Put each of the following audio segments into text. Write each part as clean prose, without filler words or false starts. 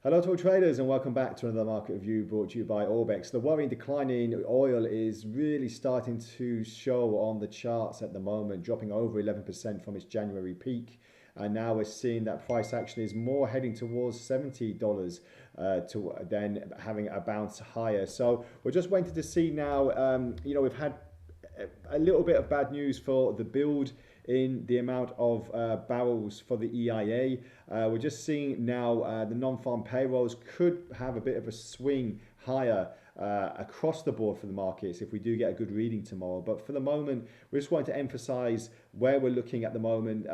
Hello to all traders and welcome back to another market review brought to you by Orbex. The worrying decline in oil is really starting to show on the charts at the moment, dropping over 11% from its January peak. And now we're seeing that price action is more heading towards $70 to then having a bounce higher. So we're just waiting to see now, we've had a little bit of bad news for the build in the amount of barrels for the EIA. We're just seeing now the non-farm payrolls could have a bit of a swing higher across the board for the markets if we do get a good reading tomorrow. But for the moment, we just want to emphasize where we're looking at the moment.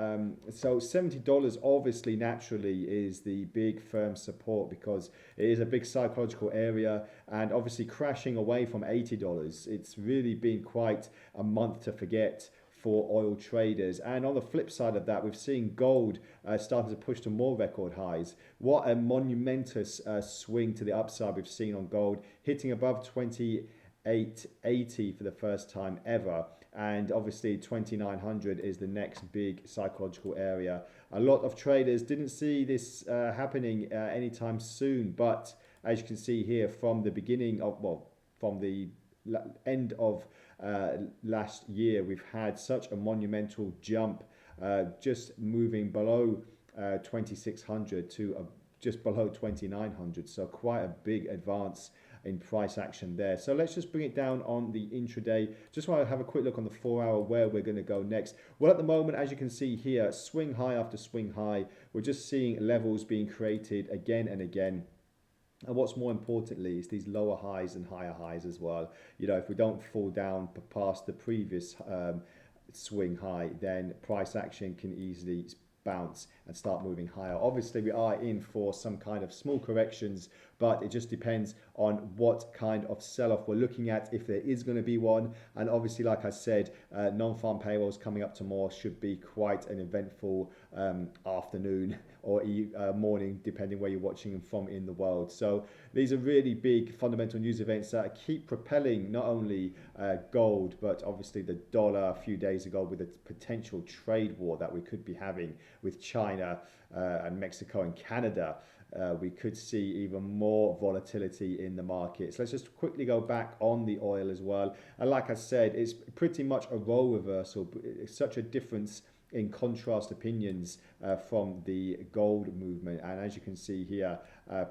So $70 obviously naturally is the big firm support because it is a big psychological area, and obviously crashing away from $80, it's really been quite a month to forget for oil traders. And on the flip side of that, we've seen gold starting to push to more record highs. What a monumentous swing to the upside we've seen on gold, hitting above 2880 for the first time ever. And obviously 2900 is the next big psychological area. A lot of traders didn't see this happening anytime soon, but as you can see here, from the beginning of, from the end of last year, we've had such a monumental jump, just moving below 2600 to just below 2900. So quite a big advance in price action there. So let's just bring it down on the intraday. Just want to have a quick look on the 4-hour where we're going to go next. Well, at the moment, as you can see here, swing high after swing high, we're just seeing levels being created again and again. And what's more importantly is these lower highs and higher highs as well. You know, if we don't fall down past the previous swing high, then price action can easily bounce and start moving higher. Obviously, we are in for some kind of small corrections, but it just depends on what kind of sell-off we're looking at, if there is going to be one. And obviously, like I said, non-farm payrolls coming up tomorrow should be quite an eventful afternoon or morning, depending where you're watching them from in the world. So these are really big fundamental news events that keep propelling not only gold, but obviously the dollar a few days ago with a potential trade war that we could be having with China and Mexico and Canada. We could see even more volatility in the markets. Let's just quickly go back on the oil as well. And like I said, it's pretty much a role reversal. It's such a difference in contrast opinions from the gold movement. And as you can see here,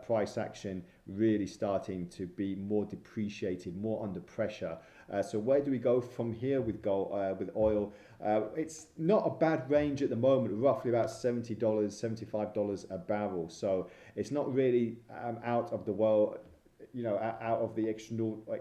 price action really starting to be more depreciated, more under pressure. So where do we go from here with gold, with oil? It's not a bad range at the moment, roughly about $70, $75 a barrel. So it's not really out of the world, out of the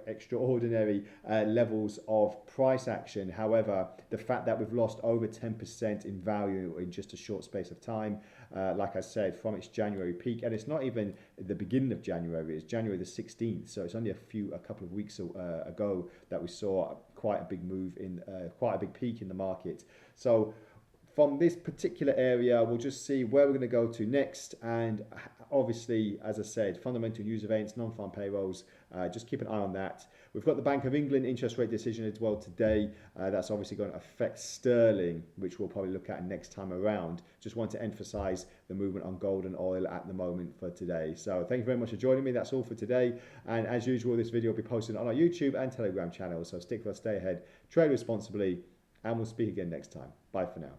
extraordinary levels of price action. However, the fact that we've lost over 10% in value in just a short space of time, like I said, from its January peak, and it's not even the beginning of January, it's January the 16th, so it's only a couple of weeks ago that we saw quite a big move in, quite a big peak in the market. So from this particular area, we'll just see where we're going to go to next. And obviously, as I said, fundamental news events, non-farm payrolls, just keep an eye on that. We've got the Bank of England interest rate decision as well today. That's obviously going to affect sterling, which we'll probably look at next time around. Just want to emphasize the movement on gold and oil at the moment for today. So thank you very much for joining me. That's all for today. And as usual, this video will be posted on our YouTube and Telegram channel. So stick with us, stay ahead, trade responsibly, and we'll speak again next time. Bye for now.